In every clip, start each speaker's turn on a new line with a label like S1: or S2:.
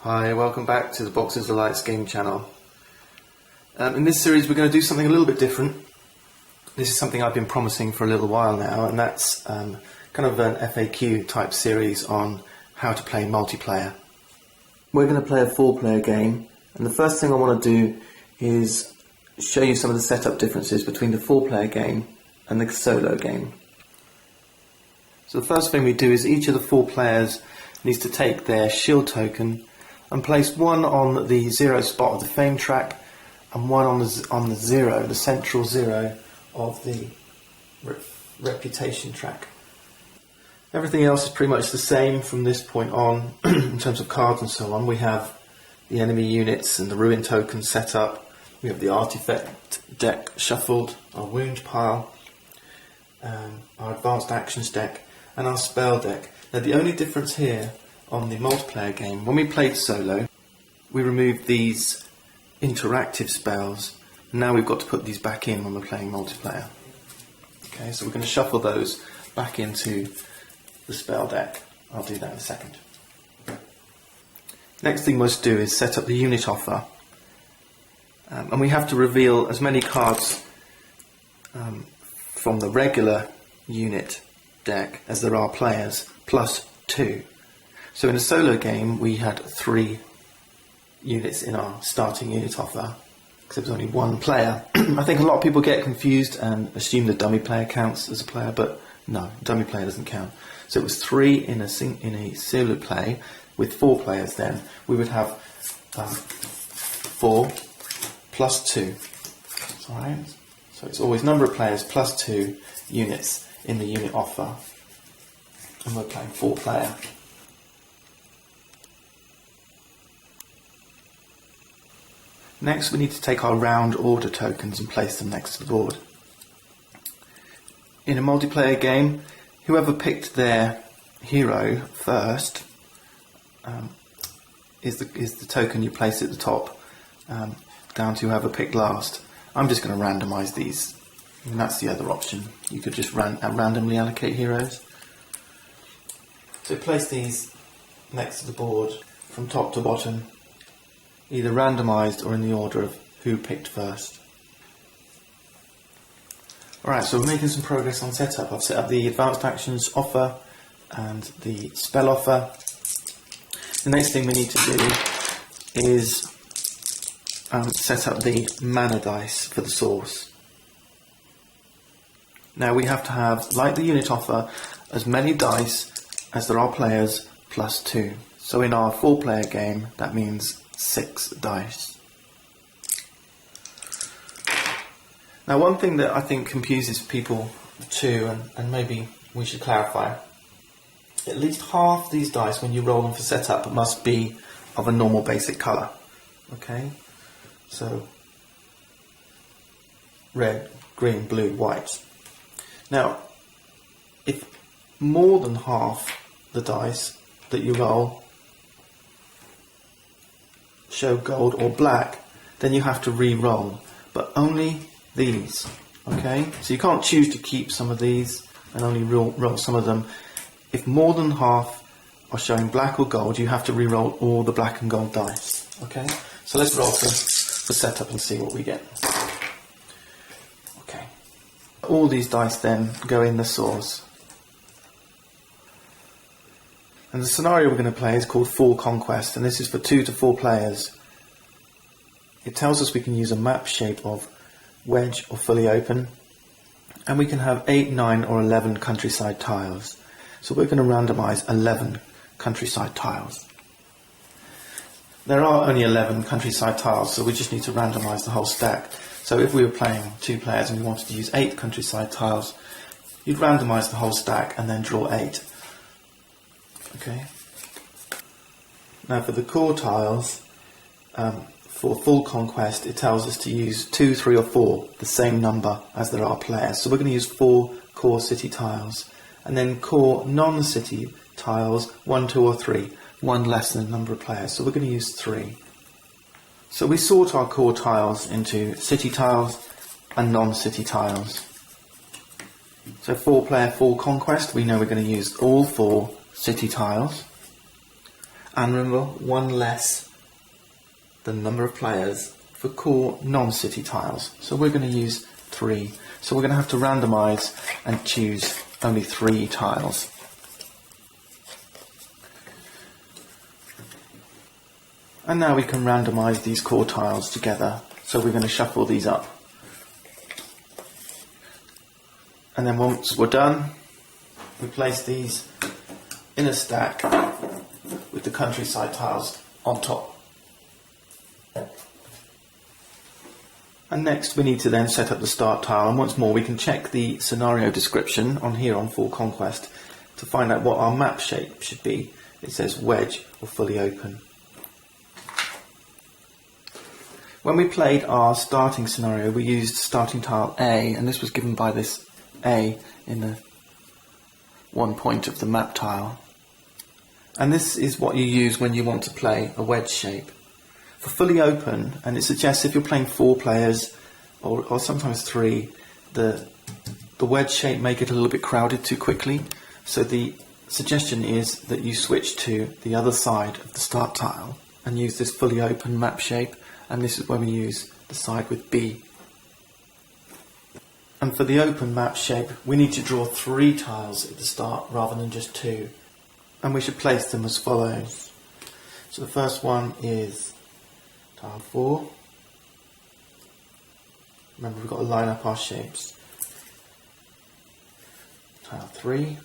S1: Hi, welcome back to the Boxes of Lights game channel. In this series we're going to do something a little bit different. This is something I've been promising for a little while now, and that's kind of an FAQ type series on how to play multiplayer. We're going to play a 4-player game, and the first thing I want to do is show you some of the setup differences between the 4-player game and the solo game. So the first thing we do is each of the 4 players needs to take their shield token and place one on the 0 spot of the fame track and one on the 0, the central 0 of the reputation track. Everything else is pretty much the same from this point on in terms of cards and so on. We have the enemy units and the ruin tokens set up. We have the artifact deck shuffled, our wound pile, our advanced actions deck and our spell deck. Now the only difference here on the multiplayer game, when we played solo, we removed these interactive spells. Now we've got to put these back in when we're playing multiplayer. Okay, so we're going to shuffle those back into the spell deck. I'll do that in a second. Next thing we must do is set up the unit offer. And we have to reveal as many cards from the regular unit deck as there are players, plus 2. So in a solo game we had 3 units in our starting unit offer, because there was only 1 player. I think a lot of people get confused and assume the dummy player counts as a player, but no, dummy player doesn't count. So it was 3 in a solo play. With 4 players then we would have 4 plus 2. Alright? So it's always number of players plus 2 units in the unit offer, and we're playing 4-player. Next we need to take our round order tokens and place them next to the board. In a multiplayer game, whoever picked their hero first is the token you place at the top, down to whoever picked last. I'm just going to randomise these, and that's the other option. You could just randomly allocate heroes. So place these next to the board from top to bottom, either randomised or in the order of who picked first. Alright, so we're making some progress on setup. I've set up the advanced actions offer and the spell offer. The next thing we need to do is set up the mana dice for the source. Now we have to have, like the unit offer, as many dice as there are players plus 2. So in our 4-player game that means 6 dice. Now one thing that I think confuses people too, and maybe we should clarify, at least half these dice when you roll them for setup must be of a normal basic colour. Okay, so red, green, blue, white. Now if more than half the dice that you roll show gold or black, then you have to re-roll, but only these. Okay, so you can't choose to keep some of these and only roll some of them. If more than half are showing black or gold, you have to re-roll all the black and gold dice. Okay, so let's roll for setup and see what we get. Okay, all these dice then go in the source. And the scenario we're going to play is called Full Conquest, and this is for 2 to 4 players. It tells us we can use a map shape of wedge or fully open, and we can have 8, 9 or 11 countryside tiles. So we're going to randomise 11 countryside tiles. There are only 11 countryside tiles, so we just need to randomise the whole stack. So if we were playing 2 players and we wanted to use 8 countryside tiles, you'd randomise the whole stack and then draw 8. Okay. Now for the core tiles, for Full Conquest, it tells us to use 2, 3 or 4, the same number as there are players. So we're going to use 4 core city tiles, and then core non-city tiles, 1, 2 or 3, 1 less than the number of players. So we're going to use 3. So we sort our core tiles into city tiles and non-city tiles. So 4-player Full Conquest, we know we're going to use all 4 city tiles. And remember, one less the number of players for core non-city tiles. So we're going to use 3. So we're going to have to randomise and choose only 3 tiles. And now we can randomise these core tiles together. So we're going to shuffle these up. And then once we're done, we place these in a stack with the countryside tiles on top. And next we need to then set up the start tile, and once more we can check the scenario description on here on Full Conquest to find out what our map shape should be. It says wedge or fully open. When we played our starting scenario, we used starting tile A, and this was given by this A in the one point of the map tile. And this is what you use when you want to play a wedge shape. For fully open, and it suggests if you're playing 4 players or sometimes 3, the wedge shape may get a little bit crowded too quickly. So the suggestion is that you switch to the other side of the start tile and use this fully open map shape, and this is where we use the side with B. And for the open map shape, we need to draw 3 tiles at the start rather than just 2. And we should place them as follows. So the first one is tile 4. Remember, we've got to line up our shapes. Tile 3.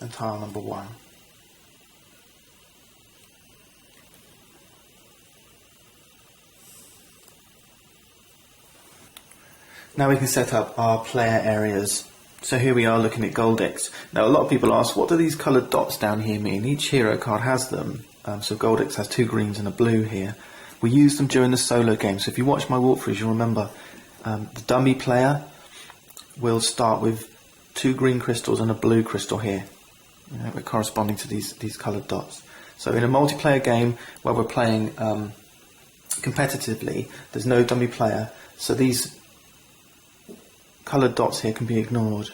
S1: And tile number 1. Now we can set up our player areas. So here we are looking at Goldix. Now a lot of people ask, what do these coloured dots down here mean? Each hero card has them. So Goldix has 2 greens and a blue here. We use them during the solo game. So if you watch my walkthroughs, you'll remember the dummy player will start with 2 green crystals and a blue crystal here, corresponding to these coloured dots. So in a multiplayer game where we're playing competitively, there's no dummy player, so these coloured dots here can be ignored.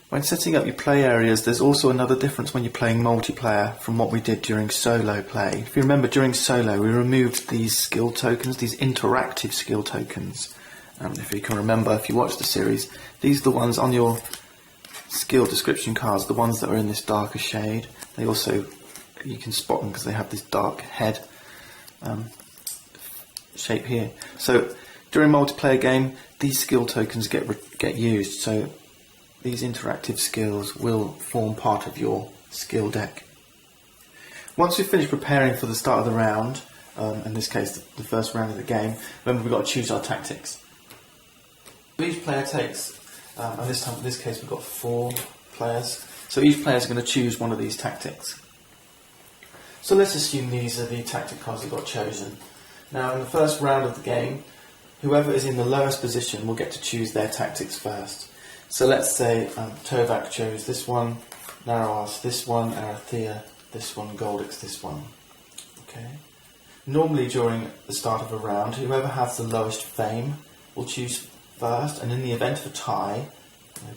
S1: When setting up your play areas, there's also another difference when you're playing multiplayer from what we did during solo play. If you remember, during solo we removed these skill tokens, these interactive skill tokens. If you can remember, if you watch the series, these are the ones on your skill description cards, the ones that are in this darker shade. They also, you can spot them because they have this dark head shape here. So during multiplayer game, these skill tokens get used, so these interactive skills will form part of your skill deck. Once we've finished preparing for the start of the round, in this case the first round of the game, remember we've got to choose our tactics. Each player takes, and in this case we've got 4 players, so each player is going to choose one of these tactics. So let's assume these are the tactic cards that got chosen. Now in the first round of the game, whoever is in the lowest position will get to choose their tactics first. So let's say Tovak chose this one, Naros this one, Arathea this one, Goldix this one. Okay. Normally during the start of a round, whoever has the lowest fame will choose first, and in the event of a tie,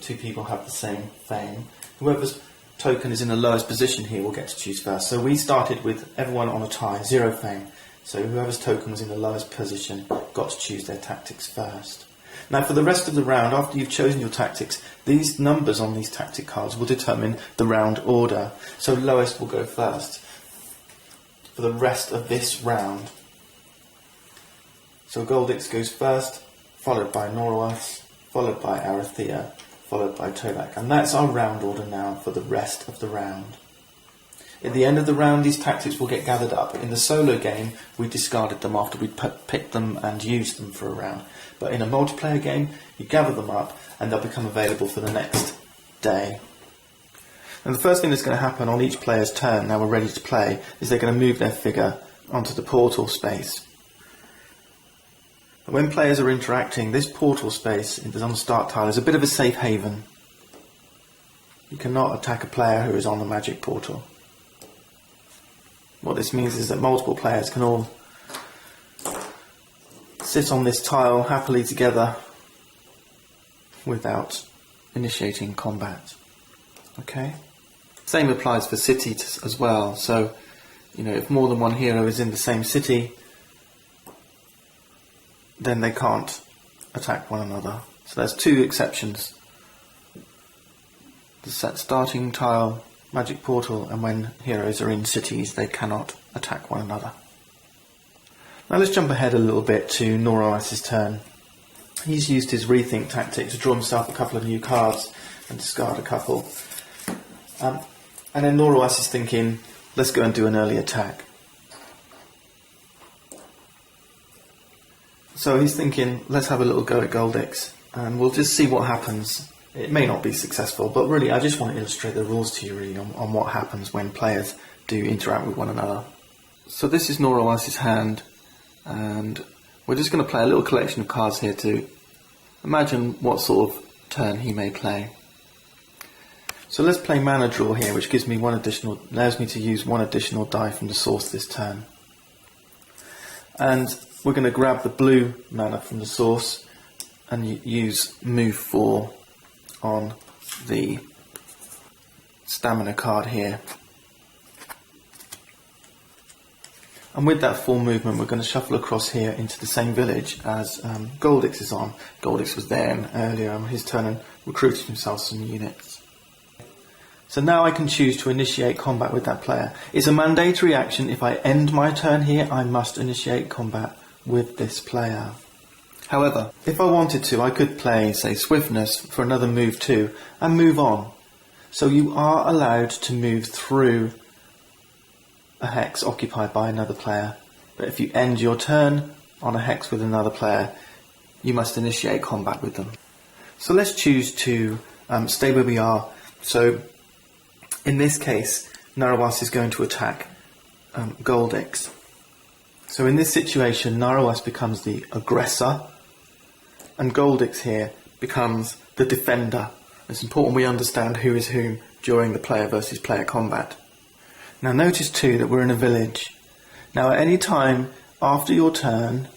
S1: 2 people have the same fame, whoever's token is in the lowest position here will get to choose first. So we started with everyone on a tie, 0 fame. So whoever's token was in the lowest position got to choose their tactics first. Now for the rest of the round, after you've chosen your tactics, these numbers on these tactic cards will determine the round order. So lowest will go first for the rest of this round. So Goldix goes first, followed by Noroas, followed by Arathea, followed by Tovak. And that's our round order now for the rest of the round. At the end of the round, these tactics will get gathered up. In the solo game, we discarded them after we'd picked them and used them for a round. But in a multiplayer game, you gather them up and they'll become available for the next day. And the first thing that's going to happen on each player's turn, now we're ready to play, is they're going to move their figure onto the portal space. And when players are interacting, this portal space on the start tile is a bit of a safe haven. You cannot attack a player who is on the magic portal. What this means is that multiple players can all sit on this tile happily together without initiating combat. Okay? Same applies for cities as well. So, if more than one hero is in the same city, then they can't attack one another. So there's two exceptions. The set starting tile, magic portal, and when heroes are in cities, they cannot attack one another. Now let's jump ahead a little bit to Noroas's turn. He's used his rethink tactic to draw himself a couple of new cards and discard a couple. And then Noroas is thinking, let's go and do an early attack. So he's thinking, let's have a little go at Goldix, and we'll just see what happens. It may not be successful, but really I just want to illustrate the rules to you really on what happens when players do interact with one another. So this is Noroas's hand, and we're just going to play a little collection of cards here to imagine what sort of turn he may play. So let's play mana draw here, which gives me allows me to use one additional die from the source this turn. And we're going to grab the blue mana from the source and use move 4 on the stamina card here. And with that 4 movement, we're going to shuffle across here into the same village as Goldix is on. Goldix was there earlier on his turn and recruited himself some units. So now I can choose to initiate combat with that player. It's a mandatory action. If I end my turn here, I must initiate combat with this player. However, if I wanted to, I could play, say, Swiftness for another move 2 and move on. So you are allowed to move through a hex occupied by another player, but if you end your turn on a hex with another player, you must initiate combat with them. So let's choose to stay where we are. So in this case, Noroas is going to attack Goldix. So in this situation, Noroas becomes the aggressor, and Goldix here becomes the defender. It's important we understand who is whom during the player versus player combat. Now notice too that we're in a village. Now at any time after your turn,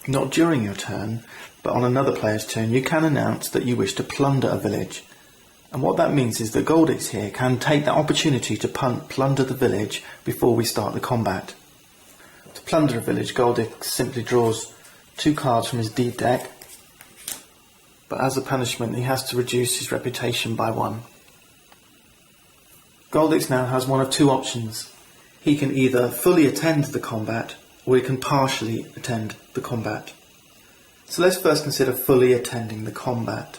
S1: not during your turn, but on another player's turn, you can announce that you wish to plunder a village. And what that means is that Goldix here can take that opportunity to plunder the village before we start the combat. To plunder a village, Goldix simply draws 2 cards from his deed deck, but as a punishment he has to reduce his reputation by 1. Goldix now has one of 2 options. He can either fully attend the combat, or he can partially attend the combat. So let's first consider fully attending the combat.